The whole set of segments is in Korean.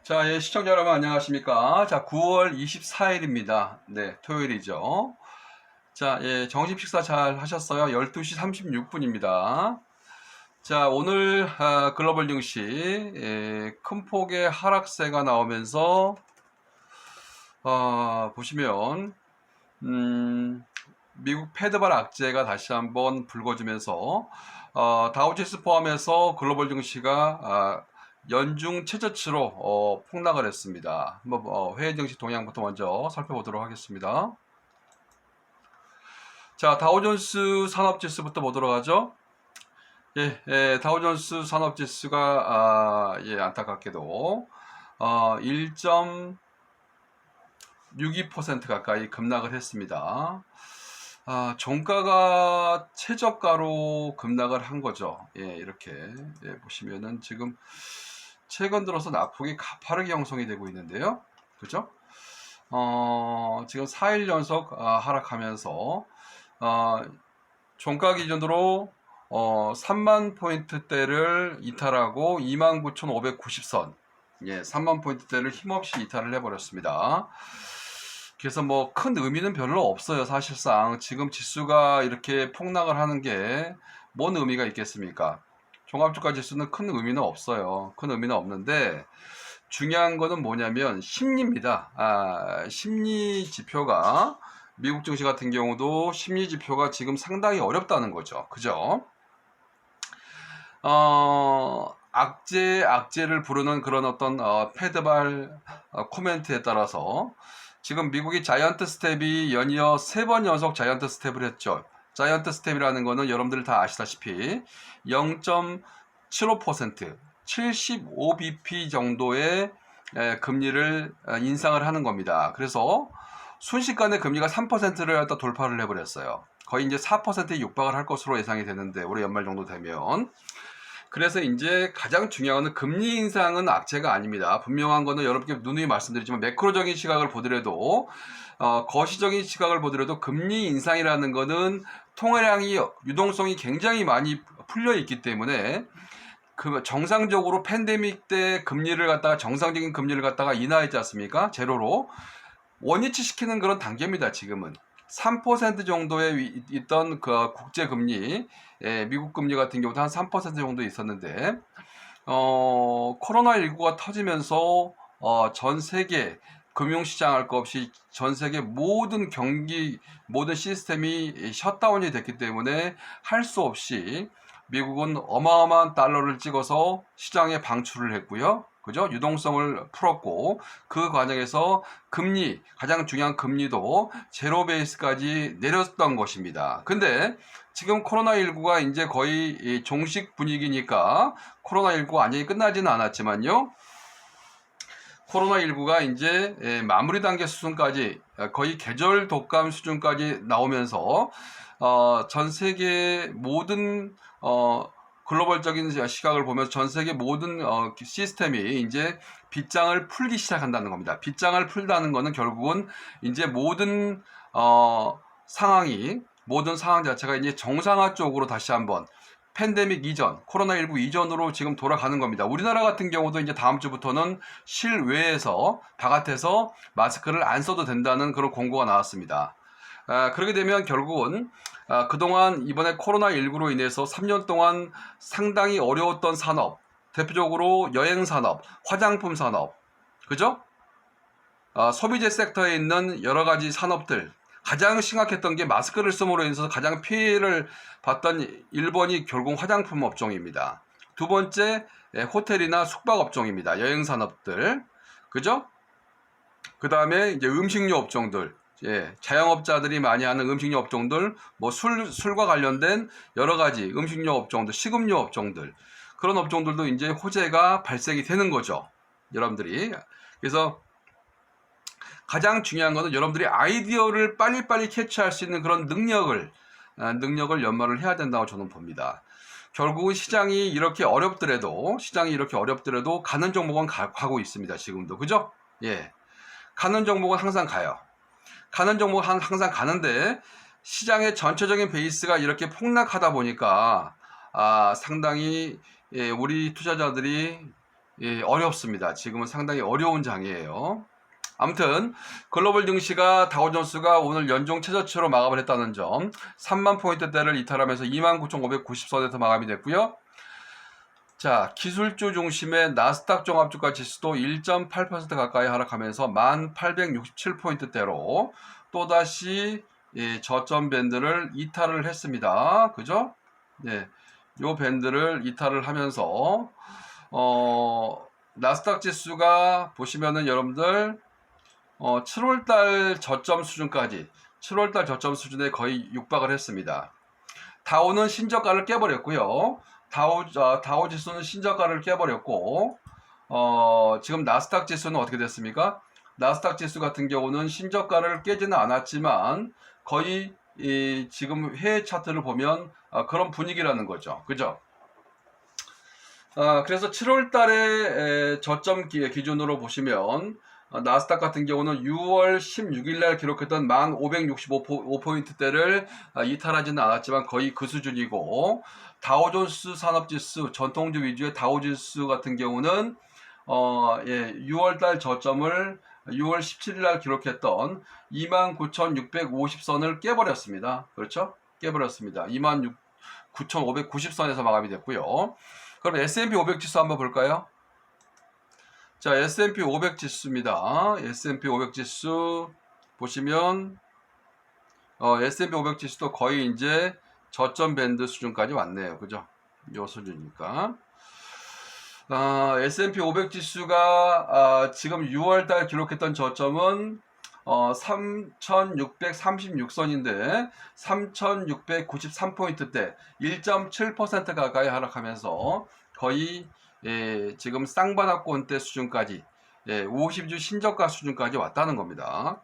자, 예, 시청자 여러분 안녕하십니까? 자, 9월 24일입니다. 네, 토요일이죠. 자, 예, 점심 식사 잘 하셨어요? 12시 36분입니다. 자, 오늘 글로벌 증시 큰 폭의 하락세가 나오면서 보시면 미국 패드발 악재가 다시 한번 불거지면서 다우지수 포함해서 글로벌 증시가 연중 최저치로 폭락을 했습니다. 한번 해외 증시 동향부터 먼저 살펴보도록 하겠습니다. 자, 다우존스 산업지수부터 보도록 하죠. 예, 다우존스 산업지수가 예, 안타깝게도 1.62% 가까이 급락을 했습니다. 종가가 최저가로 급락을 한 거죠. 예, 이렇게 예, 보시면은 지금 최근 들어서 낙폭이 가파르게 형성이 되고 있는데요. 그죠? 지금 4일 연속 하락하면서 종가 기준으로 3만 포인트대를 이탈하고 29,590선, 예, 3만 포인트대를 힘없이 이탈을 해버렸습니다. 그래서 뭐 큰 의미는 별로 없어요. 사실상 지금 지수가 이렇게 폭락을 하는 게 뭔 의미가 있겠습니까? 종합주가 지수는 큰 의미는 없어요. 큰 의미는 없는데 중요한 거는 뭐냐면 심리입니다. 심리 지표가 미국 증시 같은 경우도 심리 지표가 지금 상당히 어렵다는 거죠. 그죠? 악재를 부르는 그런 어떤 패드발 코멘트에 따라서 지금 미국이 자이언트 스텝이 연이어 3번 연속 자이언트 스텝을 했죠. 자이언트 스텝이라는 거는 여러분들 다 아시다시피 0.75% 75bp 정도의 금리를 인상을 하는 겁니다. 그래서 순식간에 금리가 3%를 갖다 돌파를 해버렸어요. 거의 이제 4%에 육박을 할 것으로 예상이 되는데 올해 연말 정도 되면. 그래서 이제 가장 중요한 건 금리 인상은 악재가 아닙니다. 분명한 거는 여러분께 누누이 말씀드리지만 매크로적인 시각을 보더라도 거시적인 시각을 보더라도 금리 인상이라는 거는 통화량이 유동성이 굉장히 많이 풀려 있기 때문에 그 정상적으로 팬데믹 때 금리를 갖다가 정상적인 금리를 갖다가 인하했지 않습니까? 제로로 원위치 시키는 그런 단계입니다. 지금은 3% 정도에 있던 그 국제 금리, 미국 금리 같은 경우도 한 3% 정도 있었는데 코로나19가 터지면서 전 세계 금융시장 할 것 없이 전 세계 모든 경기, 모든 시스템이 셧다운이 됐기 때문에 할 수 없이 미국은 어마어마한 달러를 찍어서 시장에 방출을 했고요. 그죠? 유동성을 풀었고 그 과정에서 금리, 가장 중요한 금리도 제로 베이스까지 내렸던 것입니다. 근데 지금 코로나19가 이제 거의 종식 분위기니까 코로나19 완전히 끝나지는 않았지만요. 코로나19가 이제 마무리 단계 수준까지 거의 계절 독감 수준까지 나오면서 전 세계 모든 글로벌적인 시각을 보면서 전 세계 모든 시스템이 이제 빗장을 풀기 시작한다는 겁니다. 빗장을 풀다는 거는 결국은 이제 모든 모든 상황 자체가 이제 정상화 쪽으로 다시 한번 팬데믹 이전, 코로나19 이전으로 지금 돌아가는 겁니다. 우리나라 같은 경우도 이제 다음 주부터는 실외에서, 바깥에서 마스크를 안 써도 된다는 그런 공고가 나왔습니다. 그렇게 되면 결국은 그동안 이번에 코로나19로 인해서 3년 동안 상당히 어려웠던 산업, 대표적으로 여행산업, 화장품 산업, 그죠? 소비재 섹터에 있는 여러 가지 산업들, 가장 심각했던 게 마스크를 씀으로 인해서 가장 피해를 봤던 1번이 결국 화장품 업종입니다. 두 번째, 호텔이나 숙박 업종입니다. 여행 산업들. 그죠? 그 다음에 이제 음식료 업종들. 예, 자영업자들이 많이 하는 음식료 업종들, 뭐 술과 관련된 여러 가지 음식료 업종들, 식음료 업종들. 그런 업종들도 이제 호재가 발생이 되는 거죠. 여러분들이. 그래서 가장 중요한 것은 여러분들이 아이디어를 빨리빨리 캐치할 수 있는 그런 능력을 연마를 해야 된다고 저는 봅니다. 결국은 시장이 이렇게 어렵더라도 가는 종목은 가고 있습니다. 지금도. 그죠? 예. 가는 종목은 항상 가요. 가는 종목은 항상 가는데 시장의 전체적인 베이스가 이렇게 폭락하다 보니까 상당히 우리 투자자들이 예, 어렵습니다. 지금은 상당히 어려운 장이에요. 아무튼 글로벌 증시가 다우존스가 오늘 연중 최저치로 마감을 했다는 점, 3만 포인트대를 이탈하면서 29,590선에서 마감이 됐고요. 자, 기술주 중심의 나스닥 종합주가 지수도 1.8% 가까이 하락하면서 1867포인트대로 또다시 저점 밴드를 이탈을 했습니다. 그죠? 네, 요 밴드를 이탈을 하면서 나스닥 지수가 보시면은 여러분들 7월달 저점 수준까지 7월달 저점 수준에 거의 육박을 했습니다. 다우는 신저가를 깨버렸고요. 다우 지수는 신저가를 깨버렸고 지금 나스닥 지수는 어떻게 됐습니까? 나스닥 지수 같은 경우는 신저가를 깨지는 않았지만 거의 지금 해외 차트를 보면 그런 분위기라는 거죠. 그죠? 그래서 7월 달에 저점 기준으로 보시면 나스닥 같은 경우는 6월 16일 날 기록했던 1565포인트대를 이탈하지는 않았지만 거의 그 수준이고, 다우존스 산업지수 전통주 위주의 다우지수 같은 경우는 6월 달 저점을 6월 17일 날 기록했던 29,650선을 깨버렸습니다. 그렇죠? 깨버렸습니다. 29,590선에서 마감이 됐고요. 그럼 S&P 500 지수 한번 볼까요? 자, S&P 500 지수입니다. S&P 500 지수 보시면 S&P 500 지수도 거의 이제 저점 밴드 수준까지 왔네요. 그죠? 요 수준이니까. S&P 500 지수가 지금 6월달 기록했던 저점은 3,636선인데 3,693포인트대 1.7% 가까이 하락하면서 거의 지금 쌍바닥권대 수준까지 50주 신저가 수준까지 왔다는 겁니다.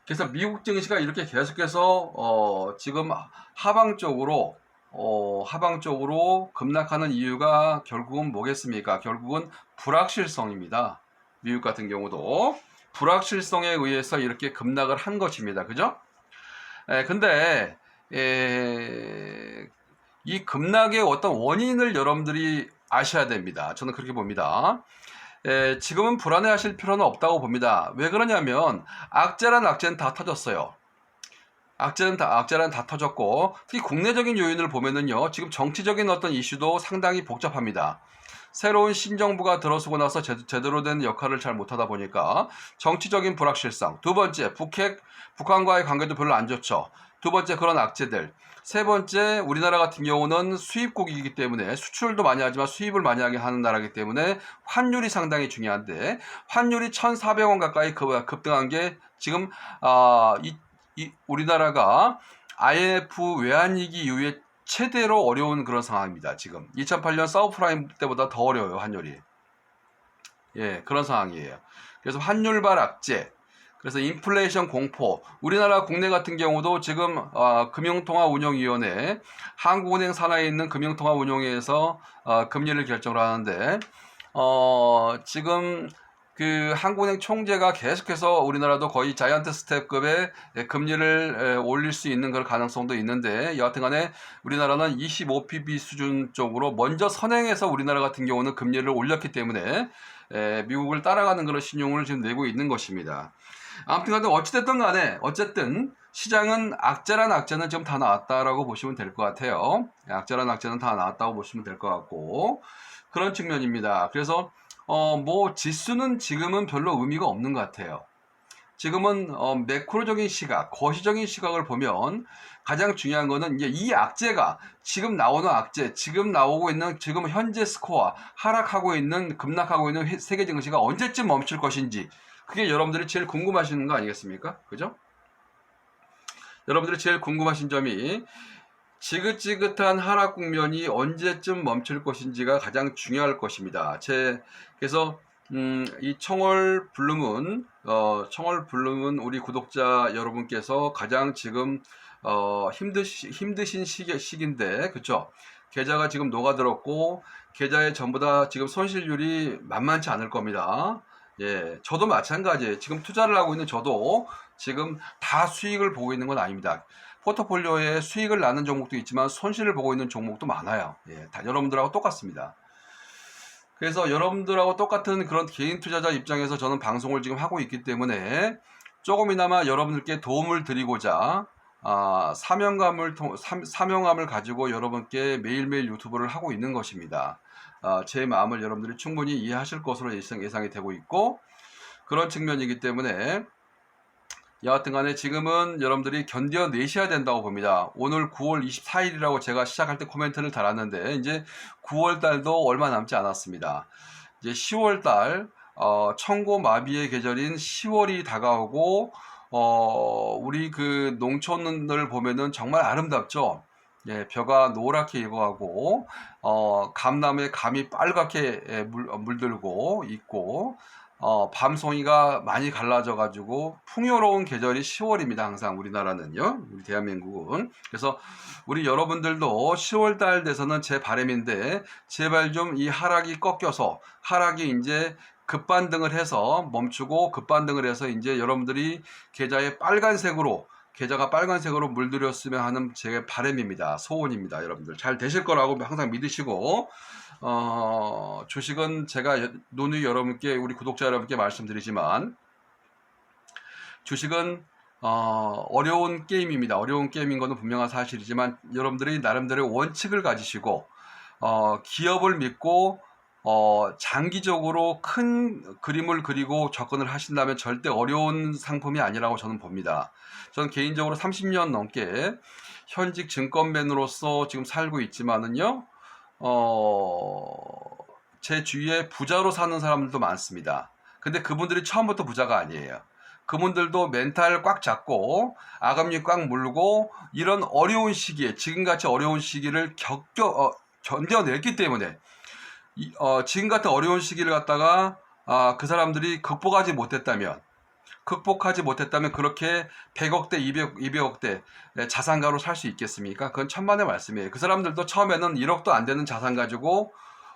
그래서 미국 증시가 이렇게 계속해서 지금 하방적으로 급락하는 이유가 결국은 뭐겠습니까? 결국은 불확실성입니다. 미국 같은 경우도 불확실성에 의해서 이렇게 급락을 한 것입니다. 그죠? 근데 이 급락의 어떤 원인을 여러분들이 아셔야 됩니다. 저는 그렇게 봅니다. 지금은 불안해하실 필요는 없다고 봅니다. 왜 그러냐면 악재란 악재는 다 터졌어요. 악재는 다 터졌고, 특히 국내적인 요인을 보면은요, 지금 정치적인 어떤 이슈도 상당히 복잡합니다. 새로운 신정부가 들어서고 나서 제대로 된 역할을 잘 못하다 보니까 정치적인 불확실성, 두 번째 북한과의 관계도 별로 안 좋죠. 두 번째 그런 악재들, 세 번째 우리나라 같은 경우는 수입국이기 때문에 수출도 많이 하지만 수입을 많이 하게 하는 나라이기 때문에 환율이 상당히 중요한데, 환율이 1,400원 가까이 급등한 게 지금 우리나라가 IMF 외환위기 이후에 최대로 어려운 그런 상황입니다. 지금 2008년 서브프라임 때보다 더 어려워요, 환율이. 예, 그런 상황이에요. 그래서 환율발 악재, 그래서 인플레이션 공포, 우리나라 국내 같은 경우도 지금 금융통화운용위원회, 한국은행 산하에 있는 금융통화운용회에서 금리를 결정을 하는데 지금 그 한국은행 총재가 계속해서 우리나라도 거의 자이언트 스텝급의 금리를 올릴 수 있는 그런 가능성도 있는데, 여하튼간에 우리나라는 25pb 수준 쪽으로 먼저 선행해서 우리나라 같은 경우는 금리를 올렸기 때문에 미국을 따라가는 그런 신용을 지금 내고 있는 것입니다. 아무튼간에 어찌됐든 간에 어쨌든 시장은 악재란 악재는 지금 다 나왔다라고 보시면 될 것 같아요. 악재란 악재는 다 나왔다고 보시면 될 것 같고, 그런 측면입니다. 그래서 뭐 지수는 지금은 별로 의미가 없는 것 같아요. 지금은 매크로적인 시각, 거시적인 시각을 보면 가장 중요한 거는 이제 이 악재가 지금 나오는 악재, 지금 나오고 있는 지금 현재 스코어, 하락하고 있는 급락하고 있는 세계 증시가 언제쯤 멈출 것인지, 그게 여러분들이 제일 궁금하시는 거 아니겠습니까? 그죠? 여러분들이 제일 궁금하신 점이 지긋지긋한 하락 국면이 언제쯤 멈출 것인지가 가장 중요할 것입니다. 그래서 이 청월 블루문 우리 구독자 여러분께서 가장 지금 힘드신 시기인데, 그렇죠? 계좌가 지금 녹아들었고 계좌에 전부 다 지금 손실률이 만만치 않을 겁니다. 예, 저도 마찬가지예요. 지금 투자를 하고 있는 저도 지금 다 수익을 보고 있는 건 아닙니다. 포트폴리오에 수익을 나는 종목도 있지만 손실을 보고 있는 종목도 많아요. 예, 다 여러분들하고 똑같습니다. 그래서 여러분들하고 똑같은 그런 개인 투자자 입장에서 저는 방송을 지금 하고 있기 때문에 조금이나마 여러분들께 도움을 드리고자 사명감을 가지고 여러분께 매일매일 유튜브를 하고 있는 것입니다. 제 마음을 여러분들이 충분히 이해하실 것으로 예상이 되고 있고, 그런 측면이기 때문에 여하튼 간에 지금은 여러분들이 견뎌내셔야 된다고 봅니다. 오늘 9월 24일이라고 제가 시작할 때 코멘트를 달았는데 이제 9월 달도 얼마 남지 않았습니다. 이제 10월 달 천고마비의 계절인 10월이 다가오고 우리 그 농촌을 보면은 정말 아름답죠. 예, 벼가 노랗게 익어가고 감나무에 감이 빨갛게 물들고 있고 밤송이가 많이 갈라져 가지고 풍요로운 계절이 10월입니다. 항상 우리나라는요. 우리 대한민국은. 그래서 우리 여러분들도 10월 달 돼서는 제 바람인데 제발 좀 이 하락이 꺾여서 하락이 이제 급반등을 해서 멈추고 급반등을 해서 이제 여러분들이 계좌가 빨간색으로 물들였으면 하는 제 바람입니다. 소원입니다. 여러분들 잘 되실 거라고 항상 믿으시고 주식은 제가 누누이 여러분께, 우리 구독자 여러분께 말씀드리지만 주식은 어려운 게임입니다. 어려운 게임인 것은 분명한 사실이지만 여러분들이 나름대로의 원칙을 가지시고 기업을 믿고 장기적으로 큰 그림을 그리고 접근을 하신다면 절대 어려운 상품이 아니라고 저는 봅니다. 저는 개인적으로 30년 넘게 현직 증권맨으로서 지금 살고 있지만은요, 제 주위에 부자로 사는 사람들도 많습니다. 근데 그분들이 처음부터 부자가 아니에요. 그분들도 멘탈 꽉 잡고 아금니 꽉 물고 이런 어려운 시기에, 지금같이 어려운 시기를 견뎌냈기 때문에 지금 같은 어려운 시기를 갖다가 그 사람들이 극복하지 못했다면 그렇게 100억대, 200억대 자산가로 살 수 있겠습니까? 그건 천만의 말씀이에요. 그 사람들도 처음에는 1억도 안 되는 자산 가지고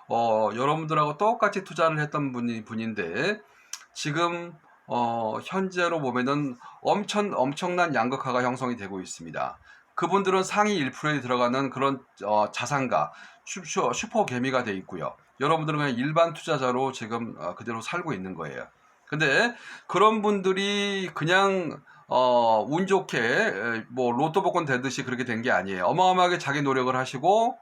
여러분들하고 똑같이 투자를 했던 분인데 지금 현재로 보면은 엄청난 양극화가 형성이 되고 있습니다. 그분들은 상위 1%에 들어가는 그런 자산가, 슈퍼 개미가 돼 있고요. 여러분들은 그냥 일반 투자자로 지금 그대로 살고 있는 거예요. 근데 그런 분들이 그냥 운 좋게 뭐 로또 복권 되듯이 그렇게 된 게 아니에요. 어마어마하게 자기 노력을 하시고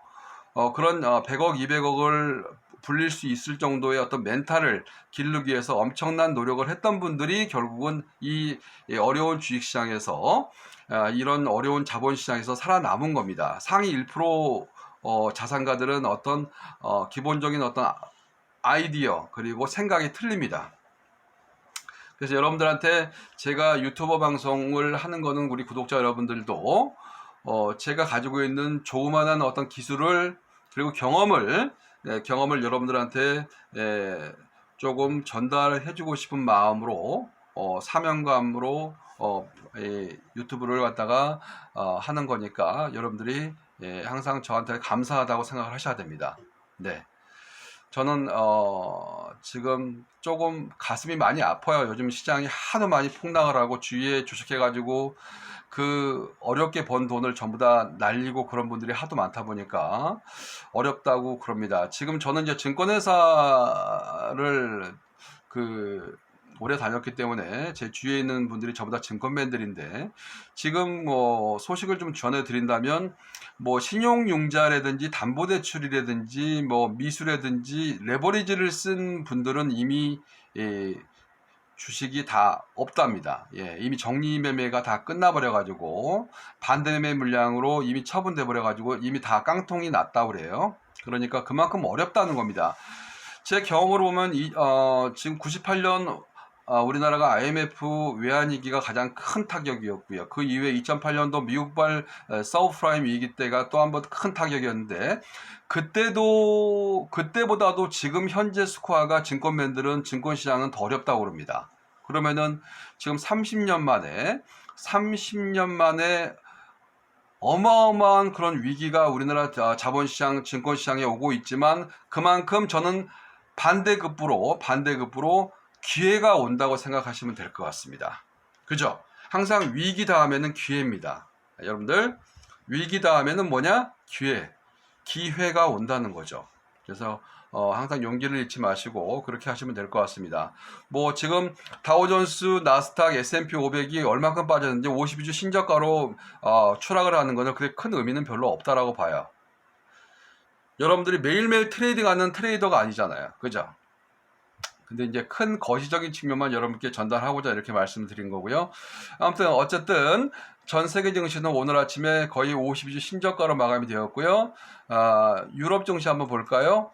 그런 100억, 200억을 불릴 수 있을 정도의 어떤 멘탈을 기르기 위해서 엄청난 노력을 했던 분들이 결국은 이 어려운 주식시장에서 이런 어려운 자본시장에서 살아남은 겁니다. 상위 1% 자산가들은 어떤 기본적인 어떤 아이디어 그리고 생각이 틀립니다. 그래서 여러분들한테 제가 유튜버 방송을 하는 거는 우리 구독자 여러분들도 제가 가지고 있는 조그만한 어떤 기술을 그리고 경험을 여러분들한테 조금 전달해 주고 싶은 마음으로 사명감으로 유튜브를 갖다가 하는 거니까 여러분들이 항상 저한테 감사하다고 생각을 하셔야 됩니다. 네. 저는 지금 조금 가슴이 많이 아파요. 요즘 시장이 하도 많이 폭락을 하고 주위에 주식해가지고 그 어렵게 번 돈을 전부 다 날리고 그런 분들이 하도 많다 보니까 어렵다고 그럽니다. 지금 저는 이제 증권회사를 오래 다녔기 때문에 제 주위에 있는 분들이 전부 다 증권맨들인데 지금 뭐 소식을 좀 전해 드린다면 뭐 신용융자라든지 담보대출이라든지 뭐 미수라든지 레버리지를 쓴 분들은 이미 주식이 다 없답니다. 이미 정리매매가 다 끝나버려 가지고 반대매매 물량으로 이미 처분돼 버려 가지고 이미 다 깡통이 났다고 그래요. 그러니까 그만큼 어렵다는 겁니다. 제 경험으로 보면 지금 98년 우리나라가 IMF 외환위기가 가장 큰 타격이었고요. 그 이후에 2008년도 미국발 서브프라임 위기 때가 또 한 번 큰 타격이었는데 그때보다도 지금 현재 스코어가 증권맨들은 증권시장은 더 어렵다고 그럽니다. 그러면은 지금 30년 만에 어마어마한 그런 위기가 우리나라 자본시장, 증권시장에 오고 있지만 그만큼 저는 반대급부로 기회가 온다고 생각하시면 될 것 같습니다. 그죠? 항상 위기 다음에는 기회입니다. 여러분들 위기 다음에는 뭐냐? 기회가 온다는 거죠. 그래서 항상 용기를 잃지 마시고 그렇게 하시면 될 것 같습니다. 뭐 지금 다우존스, 나스닥, S&P 500이 얼마큼 빠졌는지 52주 신저가로 추락을 하는 것은 그렇게 큰 의미는 별로 없다라고 봐요. 여러분들이 매일매일 트레이딩하는 트레이더가 아니잖아요. 그죠? 근데 이제 큰 거시적인 측면만 여러분께 전달하고자 이렇게 말씀드린 거고요. 아무튼 어쨌든 전 세계 증시는 오늘 아침에 거의 52주 신저가로 마감이 되었고요. 유럽 증시 한번 볼까요?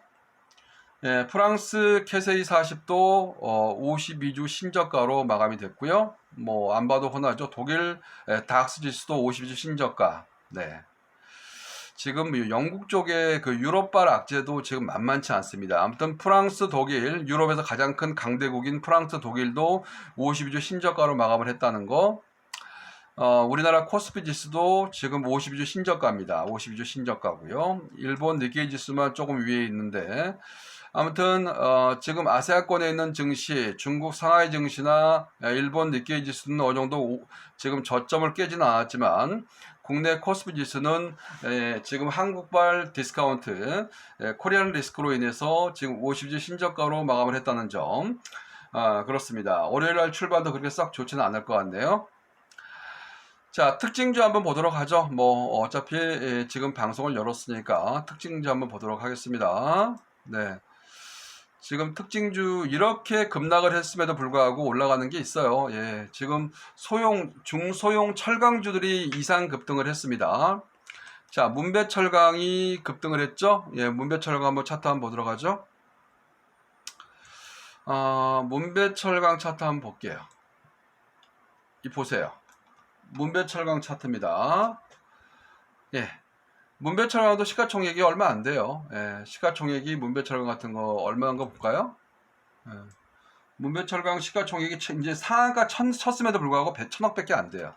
예, 프랑스 캐세이 40도 52주 신저가로 마감이 됐고요. 뭐 안 봐도 흔하죠. 독일 닥스 지수도 52주 신저가. 네. 지금 영국 쪽에 그 유럽발 악재도 지금 만만치 않습니다. 아무튼 프랑스, 독일, 유럽에서 가장 큰 강대국인 프랑스, 독일도 52주 신저가로 마감을 했다는 거. 우리나라 코스피 지수도 지금 52주 신저가입니다. 52주 신저가고요. 일본 니케이 지수만 조금 위에 있는데 아무튼 지금 아시아권에 있는 증시, 중국 상하이 증시나 일본 니케이 지수는 어느 정도 지금 저점을 깨지는 않았지만 국내 코스피 지수는 지금 한국발 디스카운트, 코리안 리스크로 인해서 지금 50주 신저가로 마감을 했다는 점. 그렇습니다. 월요일날 출발도 그렇게 썩 좋지는 않을 것 같네요. 자, 특징주 한번 보도록 하죠. 뭐 어차피 지금 방송을 열었으니까 특징주 한번 보도록 하겠습니다. 네. 지금 특징주 이렇게 급락을 했음에도 불구하고 올라가는 게 있어요. 예, 지금 중소형 철강주들이 이상 급등을 했습니다. 자, 문배철강이 급등을 했죠. 예, 문배철강 한번 차트 한번 보도록 하죠. 문배철강 차트 한번 볼게요. 이 보세요. 문배철강 차트입니다. 예. 문배철강도 시가총액이 얼마 안 돼요. 예, 시가총액이 문배철강 같은 거 얼마인가 볼까요? 예, 문배철강 시가총액이 이제 상한가 쳤음에도 불구하고 1,000억밖에 안 돼요.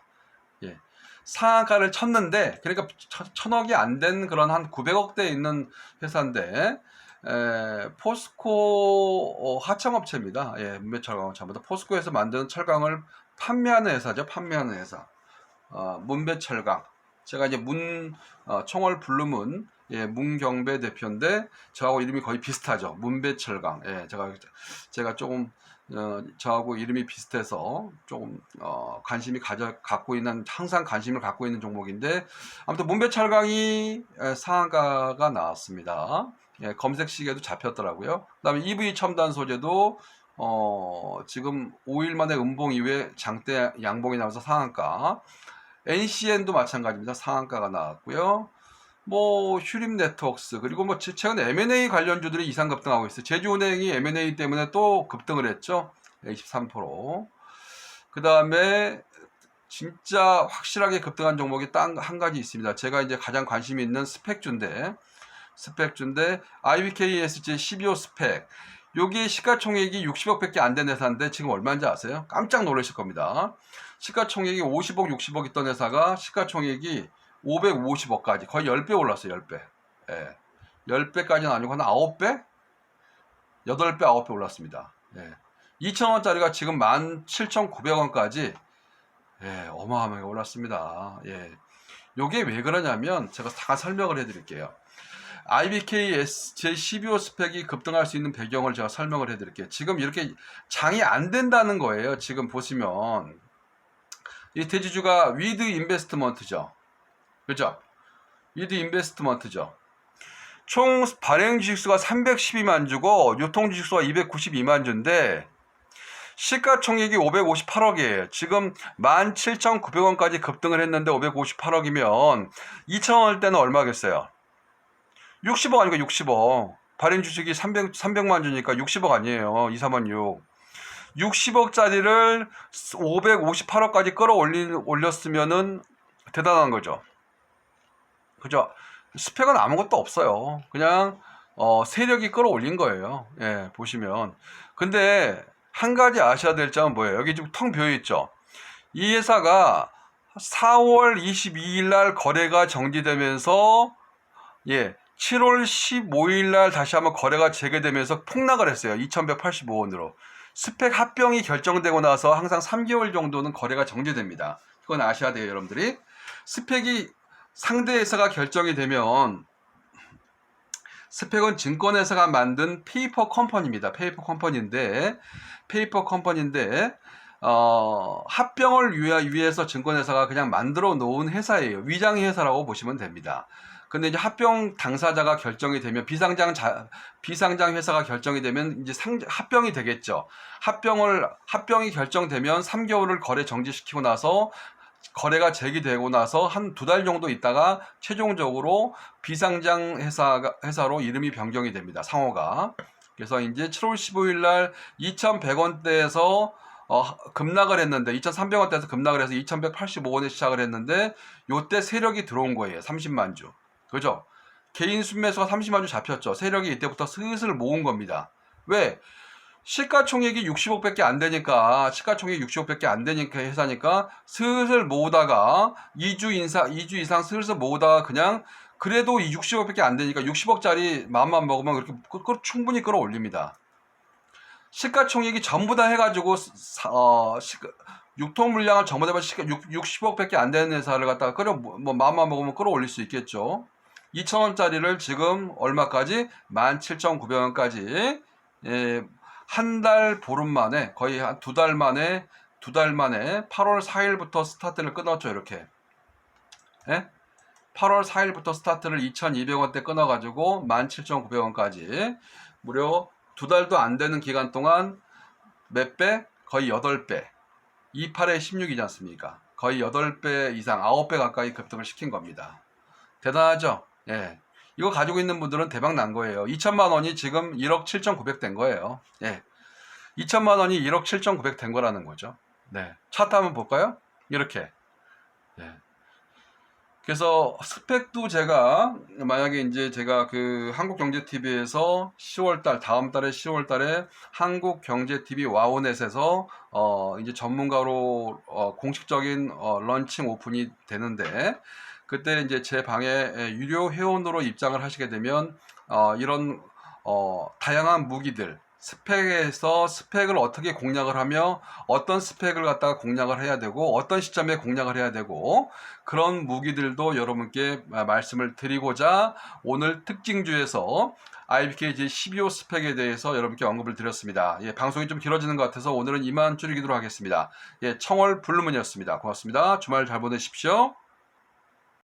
예, 상한가를 쳤는데 그러니까 1,000억이 안 된 그런 한 900억대에 있는 회사인데 포스코 하청업체입니다. 예, 문배철강 전부 포스코에서 만드는 철강을 판매하는 회사죠. 판매하는 회사. 문배철강. 제가 이제 청월 블루문, 예, 문경배 대표인데 저하고 이름이 거의 비슷하죠. 문배철강. 예, 제가 조금 저하고 이름이 비슷해서 조금 항상 관심을 갖고 있는 종목인데 아무튼 문배철강이 상한가가 나왔습니다. 예, 검색시계도 잡혔더라고요. 그다음에 EV 첨단 소재도 지금 5일 만에 음봉 이후에 장대 양봉이 나와서 상한가. NCN도 마찬가지입니다. 상한가가 나왔고요. 뭐 휴림 네트웍스 그리고 뭐 최근 M&A 관련주들이 이상 급등하고 있어요. 제주은행이 M&A 때문에 또 급등을 했죠. 23%. 그 다음에 진짜 확실하게 급등한 종목이 딱 한 가지 있습니다. 제가 이제 가장 관심이 있는 스펙주인데 IBKSJ 12호 스펙. 여기 시가총액이 60억밖에 안 된 회사인데 지금 얼마인지 아세요? 깜짝 놀라실 겁니다. 시가총액이 50억, 60억 있던 회사가 시가총액이 550억까지 거의 10배 올랐어요. 10배. 예. 10배까지는 아니고 한 9배? 8배, 9배 올랐습니다. 예. 2,000원짜리가 지금 17,900원까지 예, 어마어마하게 올랐습니다. 예. 요게 왜 그러냐면 제가 다 설명을 해드릴게요. IBKSJ 12호 스펙이 급등할 수 있는 배경을 제가 설명을 해드릴게요. 지금 이렇게 장이 안 된다는 거예요. 지금 보시면 이 대주주가 위드 인베스트먼트죠. 그죠? 위드 인베스트먼트죠. 총 발행 주식수가 312만 주고 유통 주식수가 292만 주인데 시가총액이 558억이에요. 지금 17,900원까지 급등을 했는데 558억이면 2,000원일 때는 얼마겠어요? 60억 아니고 60억. 발행 주식이 300만 주니까 60억 아니에요. 2, 3만 6. 60억짜리를 558억까지 끌어올렸으면은 대단한 거죠. 그죠? 스펙은 아무것도 없어요. 그냥 세력이 끌어올린 거예요. 예, 보시면. 근데 한 가지 아셔야 될 점은 뭐예요? 여기 지금 텅 비어 있죠. 이 회사가 4월 22일 날 거래가 정지되면서 7월 15일 날 다시 한번 거래가 재개되면서 폭락을 했어요. 2,185원으로. 스펙 합병이 결정되고 나서 항상 3개월 정도는 거래가 정지됩니다. 그건 아셔야 돼요, 여러분들이. 스펙이 상대 회사가 결정이 되면 스펙은 증권회사가 만든 페이퍼 컴퍼니입니다. 페이퍼 컴퍼니인데 합병을 위해서 증권회사가 그냥 만들어 놓은 회사예요. 위장 회사라고 보시면 됩니다. 근데 이제 합병 당사자가 결정이 되면 비상장 회사가 결정이 되면 이제 합병이 되겠죠. 합병이 결정되면 3개월을 거래 정지시키고 나서 거래가 재개되고 나서 한 2달 정도 있다가 최종적으로 비상장 회사로 이름이 변경이 됩니다. 상호가. 그래서 이제 7월 15일 날 2,100원대에서 급락을 했는데 2,300원대에서 급락을 해서 2,185원에 시작을 했는데 요때 세력이 들어온 거예요. 30만 주. 그죠? 개인 순매수가 30만 주 잡혔죠. 세력이 이때부터 슬슬 모은 겁니다. 왜? 시가총액이 60억밖에 안 되니까 회사니까 슬슬 모으다가 2주 이상 슬슬 모으다가 그냥 그래도 이 60억밖에 안 되니까 60억짜리 마음만 먹으면 그렇게 충분히 끌어올립니다. 시가총액이 전부 다 해가지고 유통 물량을 전부 다 60억밖에 안 되는 회사를 갖다가 마음만 먹으면 끌어올릴 수 있겠죠. 2,000원짜리를 지금 얼마까지? 17,900원까지 한 달 보름 만에 거의 한 2달 만에 8월 4일부터 스타트를 끊었죠. 이렇게 8월 4일부터 스타트를 2,200원대 끊어가지고 17,900원까지 무려 2달도 안 되는 기간 동안 몇 배? 거의 8배 28에 16이지 않습니까? 거의 8배 이상 9배 가까이 급등을 시킨 겁니다. 대단하죠? 예. 이거 가지고 있는 분들은 대박 난 거예요. 2천만 원이 지금 1억 7,900 된 거예요. 예. 2천만 원이 1억 7,900 된 거라는 거죠. 네. 차트 한번 볼까요? 이렇게. 예. 그래서 스펙도 제가 만약에 이제 제가 그 한국경제TV에서 10월달 다음 달에 10월달에 한국경제TV 와우넷에서 이제 전문가로 공식적인 런칭 오픈이 되는데 그때 이제 제 방에 유료 회원으로 입장을 하시게 되면 이런 다양한 무기들 스펙에서 스펙을 어떻게 공략을 하며 어떤 스펙을 갖다가 공략을 해야 되고 어떤 시점에 공략을 해야 되고 그런 무기들도 여러분께 말씀을 드리고자 오늘 특징주에서 IBKJ 12호 스펙에 대해서 여러분께 언급을 드렸습니다. 예, 방송이 좀 길어지는 것 같아서 오늘은 이만 줄이도록 하겠습니다. 예, 청월 블루문이었습니다. 고맙습니다. 주말 잘 보내십시오.